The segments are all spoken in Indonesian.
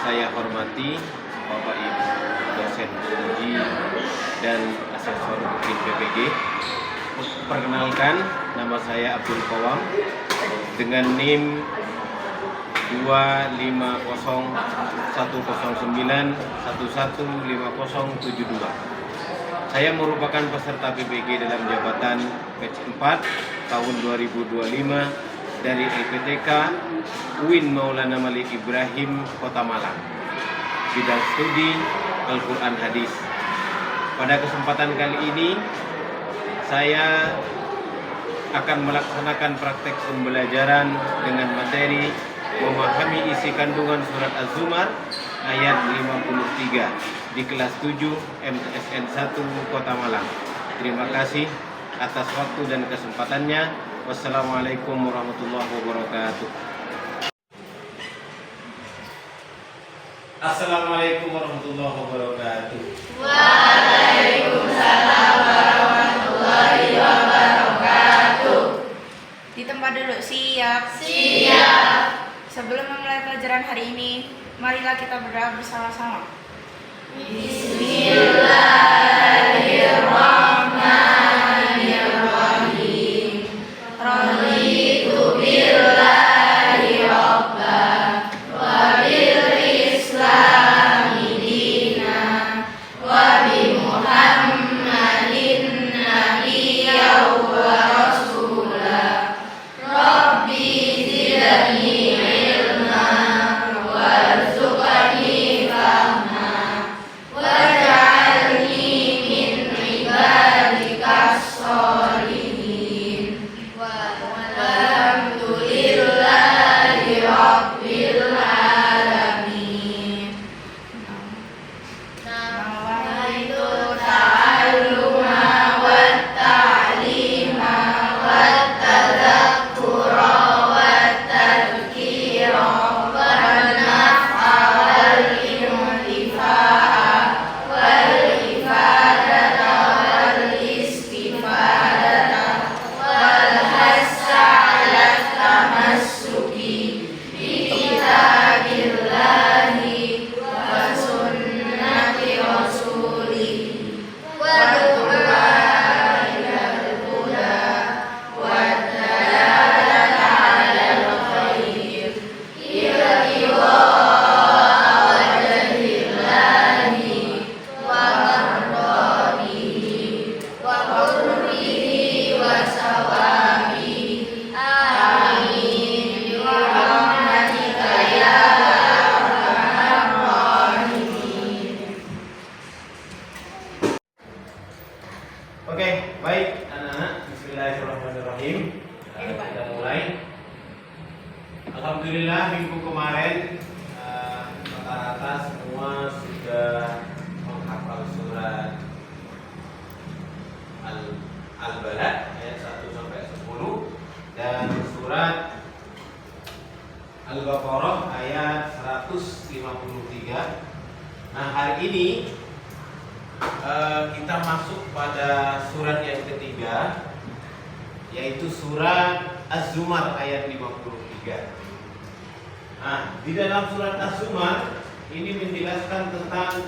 saya hormati Bapak Ibu dosen uji dan asesor UKIN PPG. Perkenalkan, nama saya Abdul Qawam dengan NIM 2501109115072. Saya merupakan peserta PPG dalam jabatan ke-4 tahun 2025 dari LPTK UIN Maulana Malik Ibrahim, Kota Malang, bidang studi Al-Quran Hadis. Pada kesempatan kali ini, saya akan melaksanakan praktek pembelajaran dengan materi memahami isi kandungan surat Az-Zumar ayat 53 di kelas 7 MTSN 1 Kota Malang. Terima kasih atas waktu dan kesempatannya. Wassalamualaikum warahmatullahi wabarakatuh. Assalamualaikum warahmatullahi wabarakatuh. Waalaikumsalam warahmatullahi wabarakatuh. Di tempat duduk, siap? Siap. Sebelum memulai pelajaran hari ini, marilah kita berdoa bersama-sama. Bismillahirrahmanirrahim. Raditu billahi rabba wa bil islami dina wa bi Muhammadin nabiyyan wa rasulah. Rabbi zidni ilma warzuqni fahma waj'alni min ibadikas sholihin. Walhamdulillahi rabbil alamin. Nawaitu ta'alluma wat ta'lima wat tadhakkura wat tadhkira wan naf'a wal intifa'a wal ifadata wal istifadata wal hassa 'ala tamassuki bi kitabillahi wa sunnati rasulih wa du'a ilal huda wa dalalata 'alal khair ila wajhillahi wa mardatihi wa qurbihi wa sawabihi. Amin bi rahmatika ya arhamar rahimin. Oke, baik anak-anak. Bismillahirrahmanirrahim. Kita mulai. Alhamdulillah minggu kemarin rata-rata semua sudah menghafal surat Al-Balad ayat 1 sampai 10 dan surat Al-Baqarah ayat 153. Nah, hari ini kita masuk pada surat yang ketiga, yaitu surat Az-Zumar ayat 53. Nah, di dalam surat Az-Zumar ini menjelaskan tentang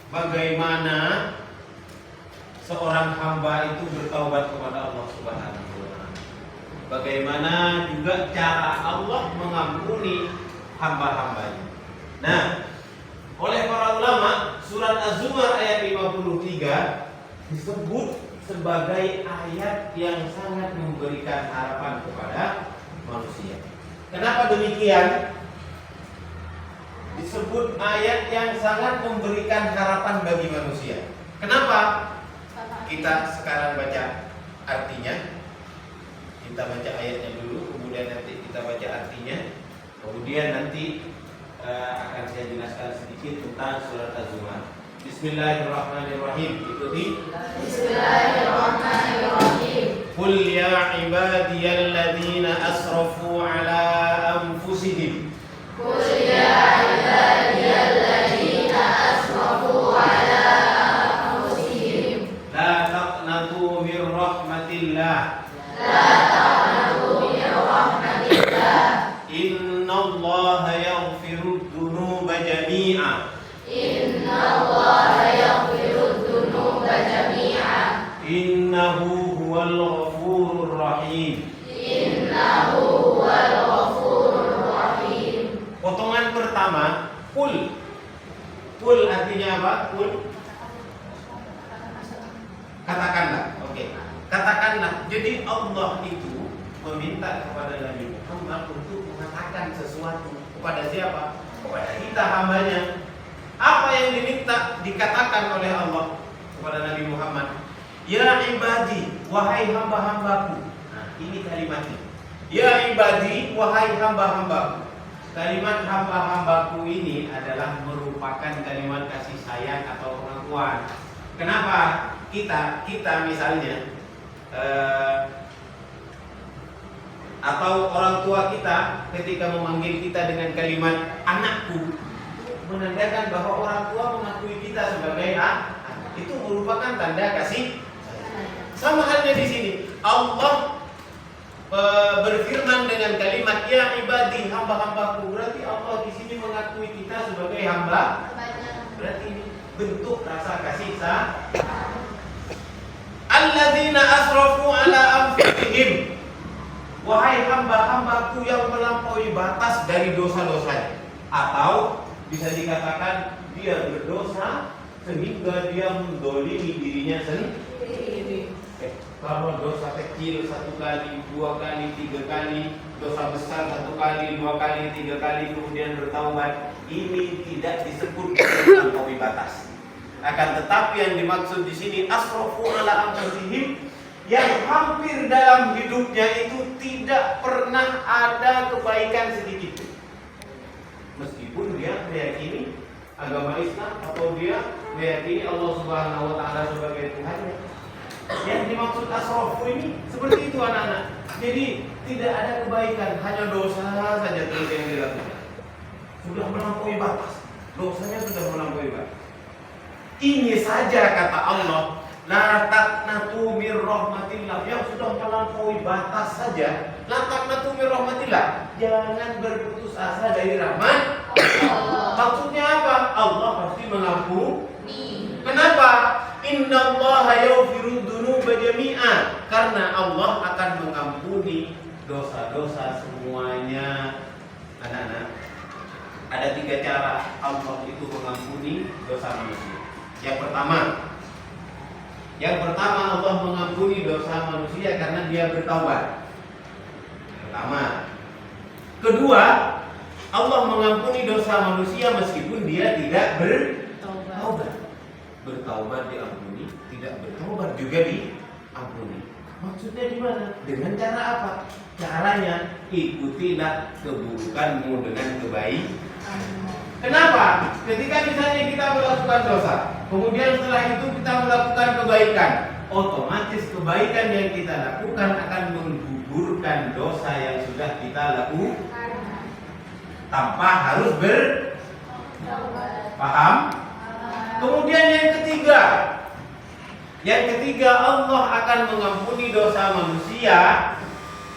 bagaimana seorang hamba itu bertaubat kepada Allah Subhanahu wa taala. Bagaimana juga cara Allah mengampuni hamba-hambanya. Nah, oleh para ulama, surat Az-Zumar ayat 53 disebut sebagai ayat yang sangat memberikan harapan kepada manusia. Kenapa demikian? Disebut ayat yang sangat memberikan harapan bagi manusia. Kenapa? Kita sekarang baca artinya. Kita baca ayatnya dulu, kemudian nanti kita baca artinya. Kemudian nanti akan saya jelaskan sedikit tentang surat Az-Zumar. Bismillahirrahmanirrahim. Ikuti. Bismillahirrahmanirrahim. Qul ya ibadiyalladzina asrafu ala anfusihim. Qul ya ibadiyalladzina asrafu ala anfusihim. La taqnatu min rahmatillah. La taqnatu min rahmatillah. Innallaha yaghfirud dzunub jami'a. Inna Allah yaghfirud dunuba jami'a. Innahu huwal ghafurur rahim. Innahu huwal ghafurur rahim. Potongan pertama, kul. Kul artinya apa? Kul. Katakanlah. Oke. Katakanlah. Jadi Allah itu meminta kepada Nabi Muhammad untuk mengatakan sesuatu kepada siapa? Kepada kita hambanya. Apa yang diminta dikatakan oleh Allah kepada Nabi Muhammad? Ya ibadi, wahai hamba-hambaku. Nah, ini kalimatnya. Ya ibadi, wahai hamba-hambaku. Kalimat hamba-hambaku ini adalah merupakan kalimat kasih sayang atau pengakuan. Kenapa kita misalnya atau orang tua kita ketika memanggil kita dengan kalimat anakku, menandakan bahwa orang tua mengakui kita sebagai anak. Itu merupakan tanda kasih. Sama halnya di sini, Allah berfirman dengan kalimat ya ibadi, hamba-hambaku. Berarti Allah di sini mengakui kita sebagai hamba. Berarti ini bentuk rasa kasih sayang. Alladzina asrafu ala anfusihim. Wahai hamba-hambaku yang melampaui batas dari dosa-dosanya. Atau bisa dikatakan dia berdosa sehingga dia mendolimi dirinya sendiri. Kalau dosa kecil 1 kali, 2 kali, 3 kali, dosa besar 1 kali, 2 kali, 3 kali kemudian bertaubat, ini tidak disebut melampaui batas. Akan tetapi yang dimaksud di sini asrafu ala anfusihim, yang hampir dalam hidupnya itu tidak pernah ada kebaikan sedikit. Meskipun dia meyakini agama Islam atau dia meyakini Allah Subhanahu wa taala sebagai Tuhannya. Yang dimaksud asrafu ini seperti itu anak-anak. Jadi tidak ada kebaikan, hanya dosa saja terus yang dilakukan. Sudah melampaui batas. Dosanya sudah melampaui batas. Ini saja kata Allah, la taqnatu mir rahmatillah, yang sudah melampaui batas saja. La taqnatu mir rahmatillah, jangan berputus asa dari rahmat Allah. Maksudnya apa? Allah pasti mengampuni. Kenapa? Innallaha yaghfirud dunuba jami'a, karena Allah akan mengampuni dosa-dosa semuanya. Anak-anak, ada 3 cara Allah itu mengampuni dosa manusia. Yang pertama Allah mengampuni dosa manusia karena dia bertaubat. Pertama. Kedua, Allah mengampuni dosa manusia meskipun dia tidak bertaubat. Bertaubat diampuni, tidak bertaubat juga diampuni. Maksudnya gimana? Dengan cara apa? Caranya ikutilah keburukanmu dengan kebaikan. Kenapa? Ketika misalnya kita melakukan dosa, kemudian setelah itu kita melakukan kebaikan, otomatis kebaikan yang kita lakukan akan menggugurkan dosa yang sudah kita lakukan tanpa harus paham? Kemudian yang ketiga Allah akan mengampuni dosa manusia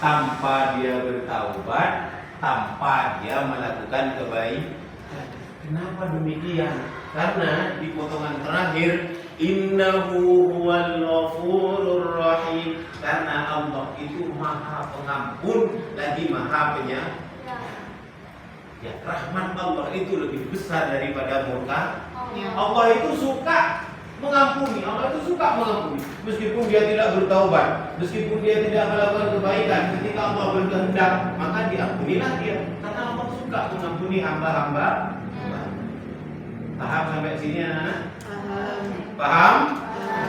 tanpa dia bertaubat, tanpa dia melakukan kebaikan. Kenapa demikian? Karena di potongan terakhir innahu huwal ghafurur rahim, karena Allah itu Maha Pengampun lagi Maha Penyayang. Ya, rahmat Allah itu lebih besar daripada murka. Allah itu suka mengampuni, Allah itu suka mengampuni. Meskipun dia tidak bertaubat, meskipun dia tidak melakukan kebaikan, ketika Allah berkehendak, maka diampunilah dia. Karena Allah suka mengampuni hamba-hamba. Paham sampai sini anak-anak? Paham?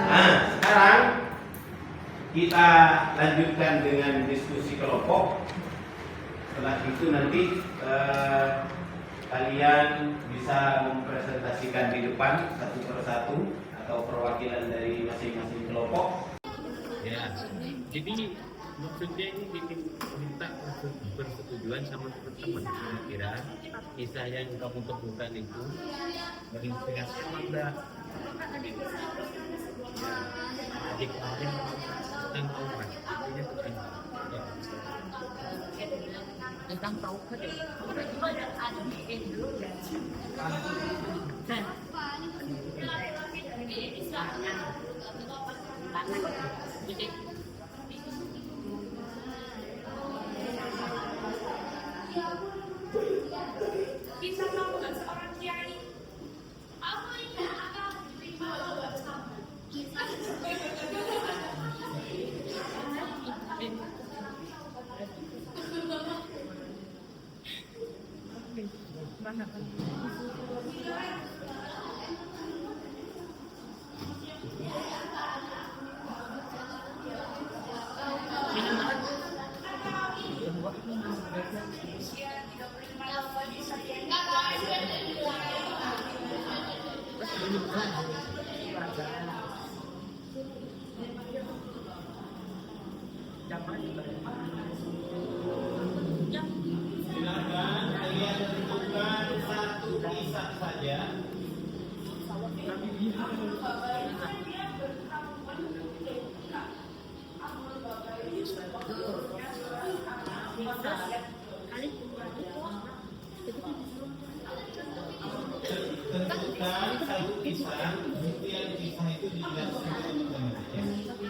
Nah, sekarang kita lanjutkan dengan diskusi kelompok. Setelah itu nanti kalian bisa mempresentasikan di depan satu persatu atau perwakilan dari masing-masing kelompok. Ya, jadi maksudnya ini minta persetujuan sama teman-teman. Kira kisah yang kamu temukan itu berinspirasi apa enggak? Jadi kemarin tentang taubat, artinya tentang tentang tauhid ya. Itu ada dulu dan jadi Bisa melakukan seorang kiai apa yang akan diterima Allah bersama. Silakan kalian tentukan satu kisah saja. Tentukan satu kisah, kemudian kisah itu dijelaskan teman-teman.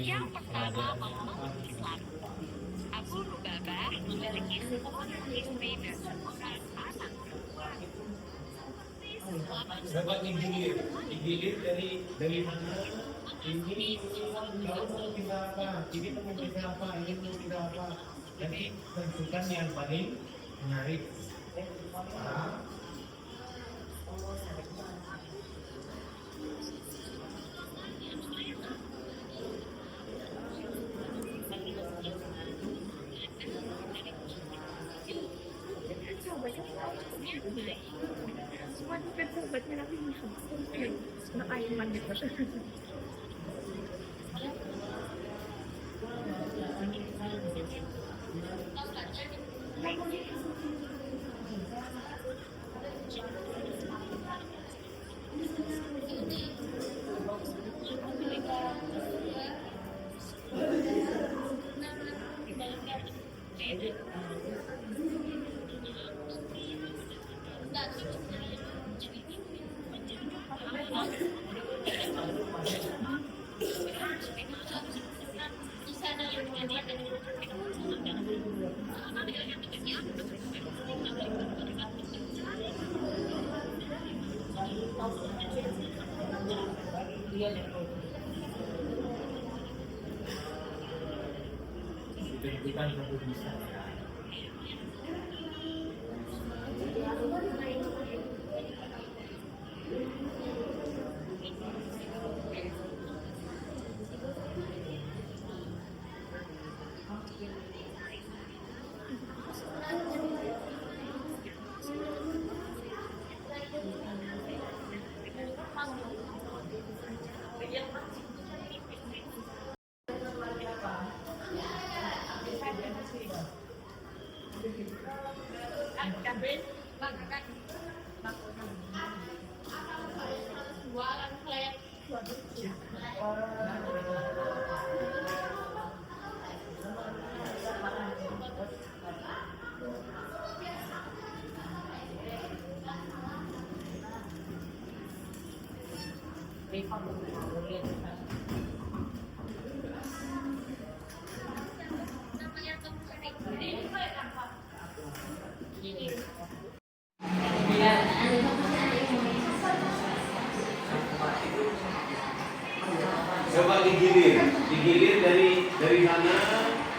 yang pertama memeluk Islam. Abu Lubabah memiliki seorang istri dan seorang anak perempuan. Dapat digilir dari mana? Ini kamu mau kita apa? Ini mau kita apa? Ini mau kita apa? Jadi tentukan yang paling menarik. Tentukan satu kisah. Coba digilir dari mana?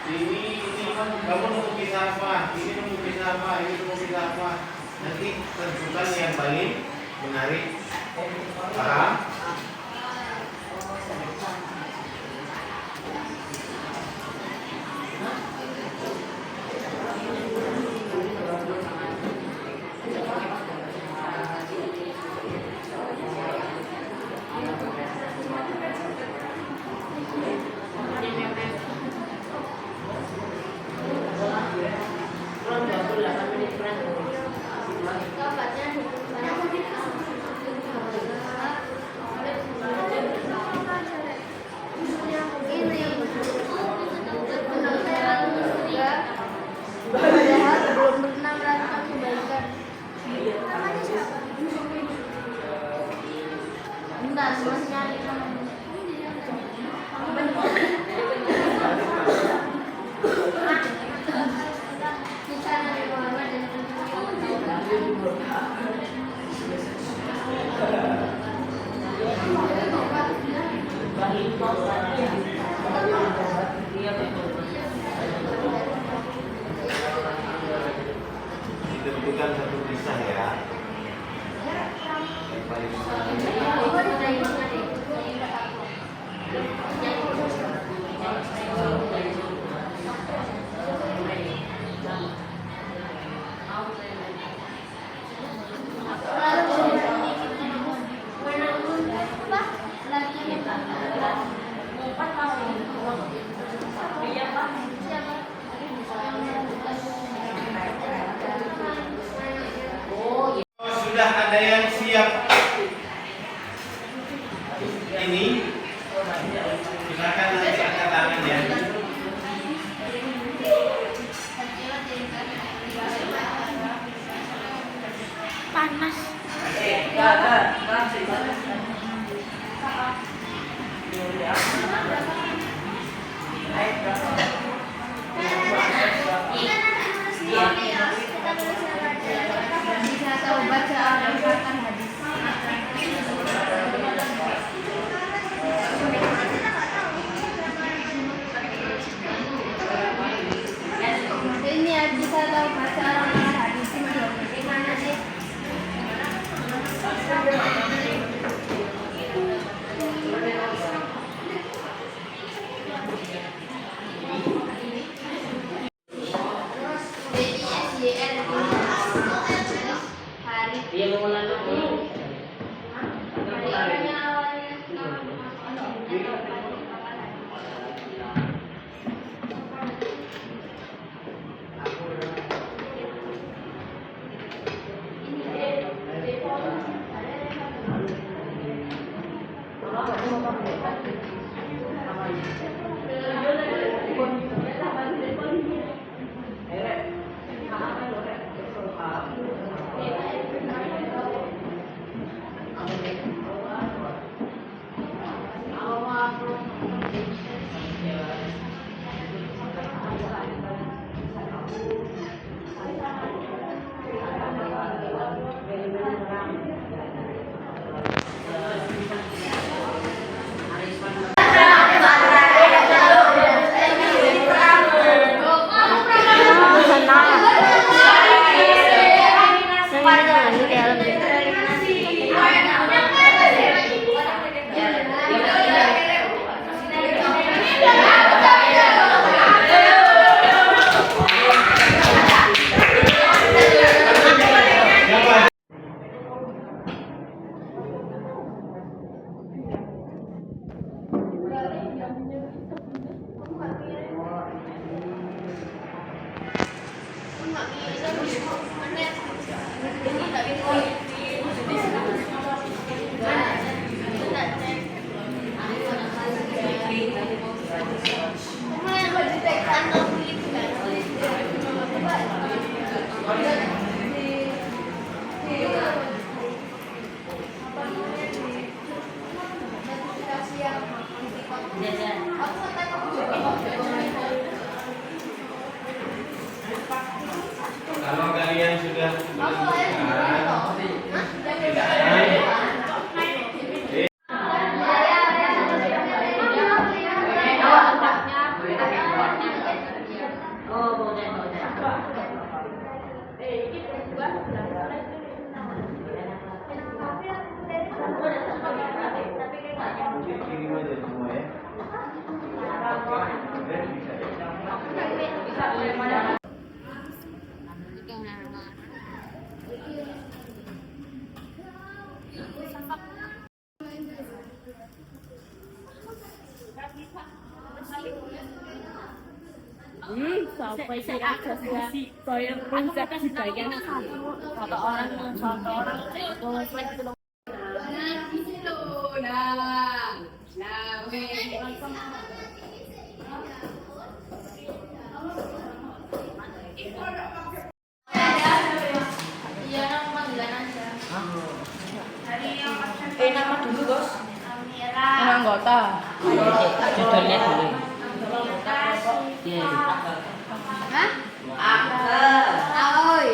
Ini kamu mau kisah apa? Ini mau kisah apa? Ini mau kisah apa? Nanti tentukan yang paling menarik. Paham? Ditentukan satu kisah ya. Yang paling sudah ada yang siap ini, silakan nanti angkat tangan ya. Panas. Ini bisa tahu baca orang hadis gimana sih? Kalau kalian sudah menentukan tidak kirim aja semua ya. Dan bisa ya. Sampai saya aksesnya saya puncak di bagian satu orang Nama dulu, Bos. foto. Judulnya dulu. Iya. Hah? Aoi.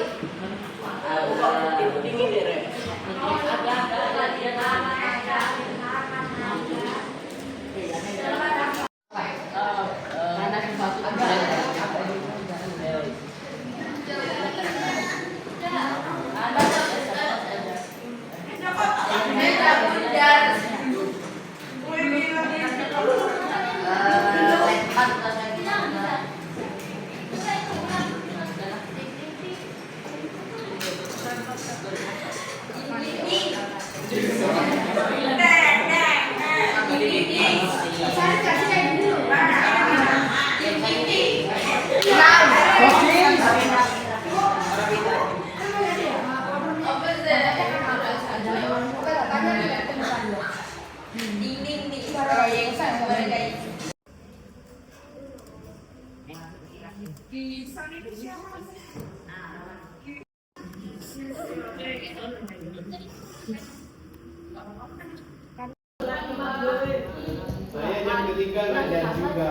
Saya jam ketiga ngajar juga.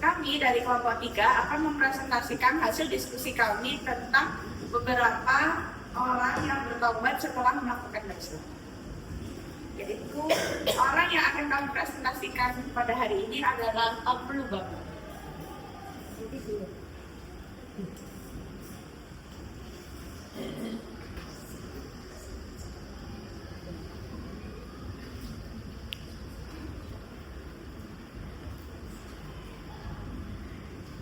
Kami dari kelompok 3 akan mempresentasikan hasil diskusi kami tentang beberapa orang yang bertobat setelah melakukan dosa. Yaitu orang yang akan kami presentasikan pada hari ini adalah Abdul Bapak.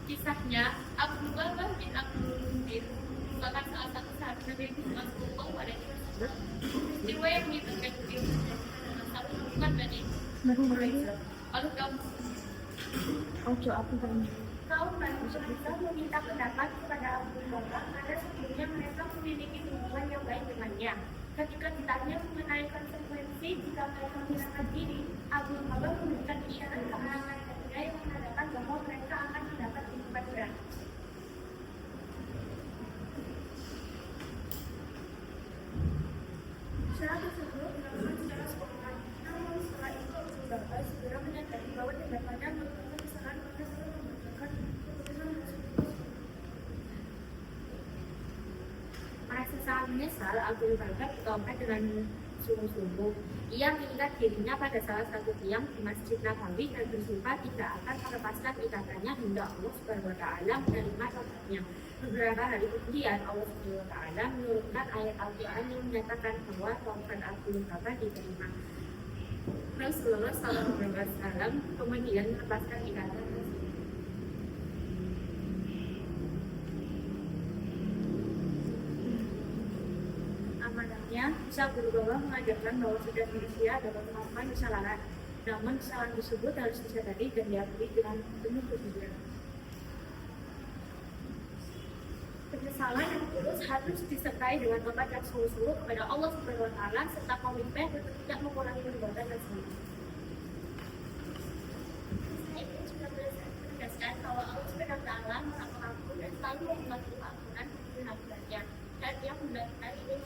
Kisahnya, Abu Bakar bin Abdul Munzir merupakan salah satu sahabat Nabi Muhammad SAW pada tersebut. Peristiwa yang melibatkan beliau satu hubungan Bani Quraisyah. Lalu kamu kaum Bani Quraisyah meminta pendapat kepada Abu Bakar karena sebelumnya mereka memiliki hubungan yang baik dengannya. Ketika ditanya mengenai konsekuensi jika mereka menyerahkan diri, Abu Bakar memberikan isyarat kepada mereka yang menandakan bahwa mereka akan mendapat hukuman berat. Isyarat tersebut dilakukan secara spontan. Namun setelah itu Abu Bakar segera menyadari bahwa tindakannya merupakan kesalahan karena sudah membatalkan keputusan tersebut. Merasa sangat menyesal, Abu Bakar bertobat dengan sungguh-sungguh. Ia mengikat dirinya pada salah satu tiang di Masjid Nabawi dan bersumpah tidak akan melepaskan ikatannya hingga Allah Subhanahu wa Ta'ala menerima taubatnya. Beberapa hari kemudian Allah Subhanahu wa Ta'ala menurunkan ayat Al-Quran yang menyatakan bahwa taubat Abu Bakar diterima. Rasulullah SAW kemudian melepaskan ikatan tersebut. Amanahnya, Isa berubah mengajarkan bahwa sudah manusia dapat melakukan kesalahan. Namun kesalahan tersebut harus disadari dan diakui dengan penuh kejujuran. Penyesalan yang tulus harus disertai dengan tobat yang sungguh-sungguh kepada Allah Subhanahu wa Ta'ala serta komitmen untuk tidak mengulangi perbuatan tersebut. Ini juga menegaskan bahwa Allah Subhanahu wa Ta'ala Maha Pengampun dan selalu membantu ampunan bagi hamba-Nya dan yang membagikan ini.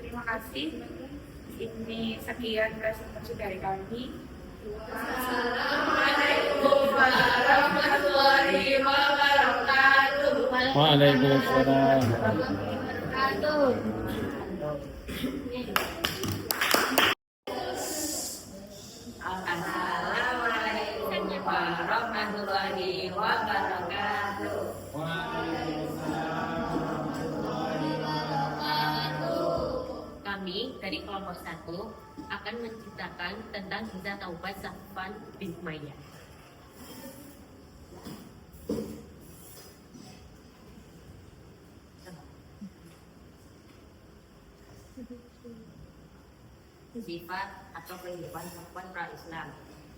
Terima kasih. Ini sekian presentasi dari kami. Assalamualaikum warahmatullahi wabarakatuh. Waalaikumsalam. Assalamualaikum warahmatullahi wabarakatuh. Kami dari kelompok 1 akan menceritakan tentang kisah taubat Safwan bin Umayyah. Sifat atau kehidupan Safwan pra-Islam.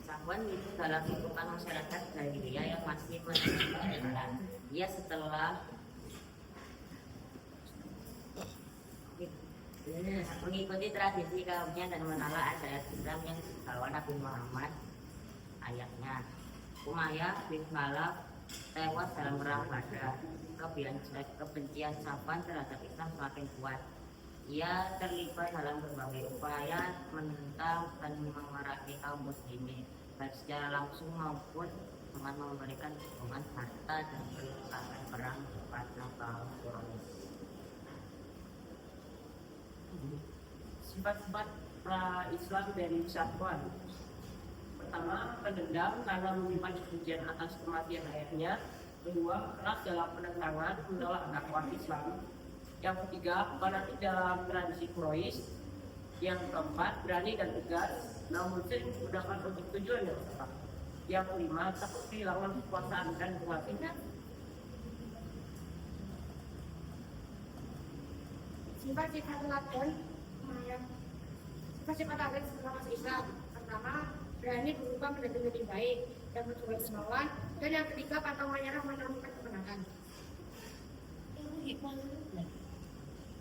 Safwan itu dalam lingkungan masyarakat jahiliyah yang masih menanamkan Ia setelah Mengikuti tradisi kaumnya dan menolak ajaran Islam yang dibawa Nabi Muhammad. Ayatnya, Umayyah bin Khalaf tewas dalam perang Badar. Kebencian Safwan terhadap Islam semakin kuat. Ia terlibat dalam berbagai upaya menentang dan memerangi kaum muslimin, baik secara langsung maupun dengan memberikan dukungan harta dan perlengkapan perang kepada kaum Quraisy. Sifat-sifat pra-Islam dari Safwan. Pertama, pendendam karena menyimpan kebencian atas kematian ayahnya. Kedua, keras dalam penentangan menolak dakwah Islam. Yang ketiga, fanatik dalam tradisi Quraisy. Yang keempat, berani dan tegas, namun sering menggunakan untuk tujuan yang salah. Yang kelima, takut kehilangan kekuasaan dan kematian. Sifat-sifat teladan lumayan. Sifat-sifat teladan setelah masuk Islam. Pertama, berani berubah menjadi lebih baik dan mencoba melawan. Dan yang ketiga, pantang menyerah menemukan kemenangan.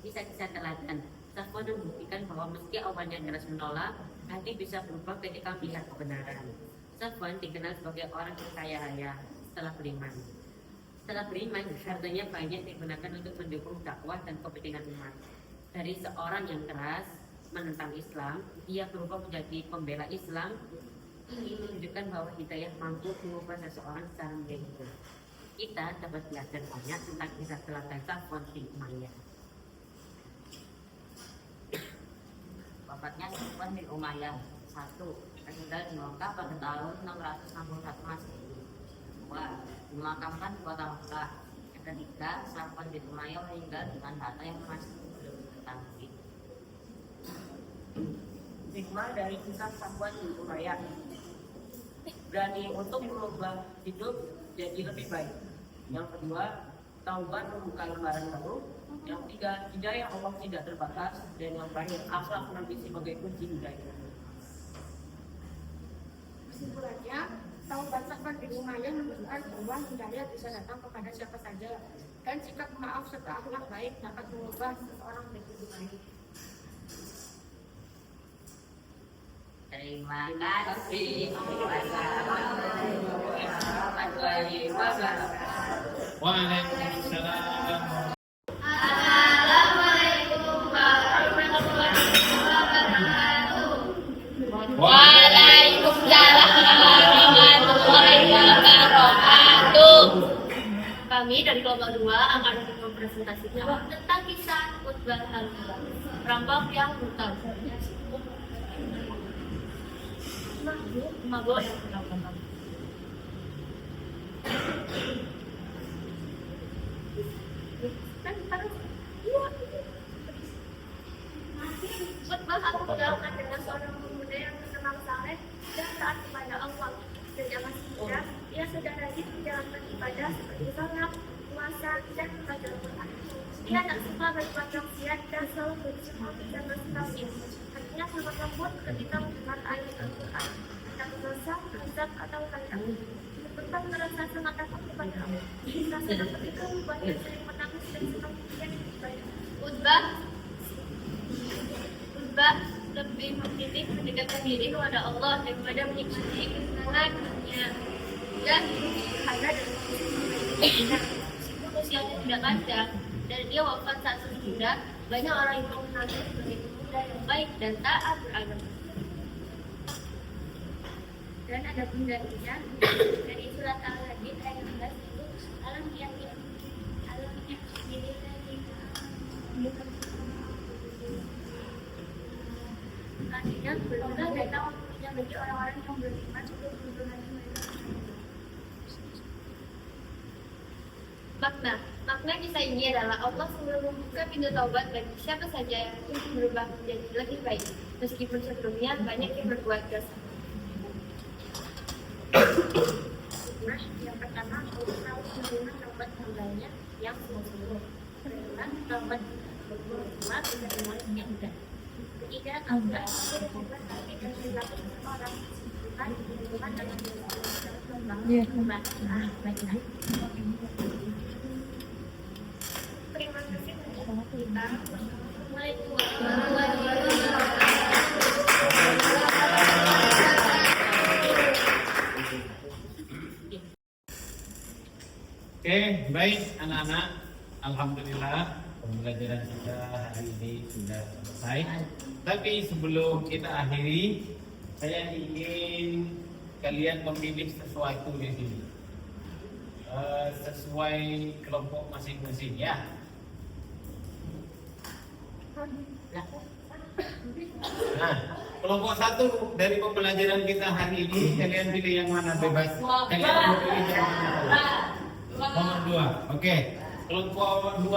Bisa teladan. Safwan membuktikan bahwa meski awalnya keras menolak, nanti bisa berubah ketika melihat kebenaran. Safwan dikenal sebagai orang yang kaya raya setelah beriman. Setelah beriman, hartanya banyak digunakan untuk mendukung dakwah dan kepentingan umat. Dari seorang yang keras menentang Islam, dia berubah menjadi pembela Islam. Ini menunjukkan bahwa hidayah mampu mengubah seseorang secara menyeluruh. Kita dapat belajar banyak tentang kisah teladan Safwan bin Umayyah. Wafatnya Safwan bin Umayyah. 1. Meninggal di Mekah pada tahun 661 Masehi. 2. Dimakamkan di kota Mekah. Yang ketiga, Safwan bin Umayyah meninggal dengan harta yang masih belum diketahui. Hikmah dari kisah Safwan bin Umayyah. Berani untuk merubah hidup jadi lebih baik. Yang kedua, taubat membuka lembaran baru. Yang ketiga, hidayah Allah tidak terbatas. Dan yang terakhir, akhlak Nabi sebagai kunci hidayah. Kesimpulannya, taubat Safwan bin Umayyah menunjukkan bahwa hidayah bisa datang kepada siapa saja. Dan sikap maaf serta akhlak baik dapat mengubah seseorang menjadi lebih baik. Terima kasih. Wassalamualaikum warahmatullahi wabarakatuh. Waalaikumsalam. Waalaikumsalam warahmatullahi wabarakatuh. Kami dari kelompok 2 akan mempresentasikan tentang kisah Utbah perampok yang brutal. Mabuk yang perampok. Utbah adalah seorang pemuda yang terkenal saleh dan taat kepada Allah. Sejak masih muda, ia sudah rajin menjalankan ibadah seperti salat, puasa, dan membaca Al-Quran. Ia tak suka berbuat maksiat dan selalu berusaha dan bersikap. Hatinya sangat lembut ketika mendengar ayat Al-Quran. Tak merasa, azab atau kandang. Tetap merasa sangat takut kepada Allah. Rasa takut itu membuatnya sering menangis dan senang kemudian beribadah. Utbah lebih memilih mendekatkan diri kepada Allah daripada menikmati kesenangan dunia dan karena dalam meskipun usianya tidak panjang dan dia wafat saat masih muda, banyak orang yang mengenalnya sebagai pemuda yang baik dan taat beragama. Dan ada pun darinya dari surat Al-Hadid ayat 11 itu alam yakin diri artinya benar-benar datang waktunya bagi orang-orang yang beriman untuk berdoa. Makna kisah ini adalah Allah selalu membuka pintu taubat bagi siapa saja yang ingin berubah menjadi lebih baik, meskipun sebelumnya banyak yang berbuat dosa. Nah, yang pertama, Allah tahu menerima taubat hambanya yang sungguh-sungguh. Kedua, taubat kedua bisa dimulai dengan mudah. Ketiga, Allah membuat hati dan perilaku seseorang bukan hubungan dengan baik-baik. Terima kasih untuk kita. Assalamualaikum warahmatullahi wabarakatuh. Oke, baik anak-anak. Alhamdulillah pembelajaran kita hari ini sudah selesai. Tapi sebelum kita akhiri, saya ingin kalian memilih sesuatu di sini. Sesuai kelompok masing-masing ya. Nah, kelompok 1 dari pembelajaran kita hari ini, kalian pilih yang mana bebas? Kalian mau pilih yang mana? Nomor 2. Oke. Kelompok 2.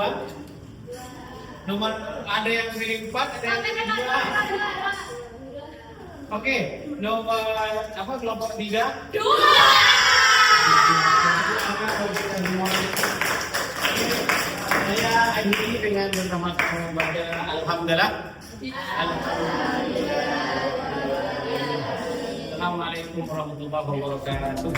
Nomor ada yang pilih 4, ada yang pilih 2. Oke. Nomor apa kelompok 3? 2. Saya akhiri dengan bersama-sama membaca Alhamdulillah. Assalamualaikum warahmatullahi wabarakatuh.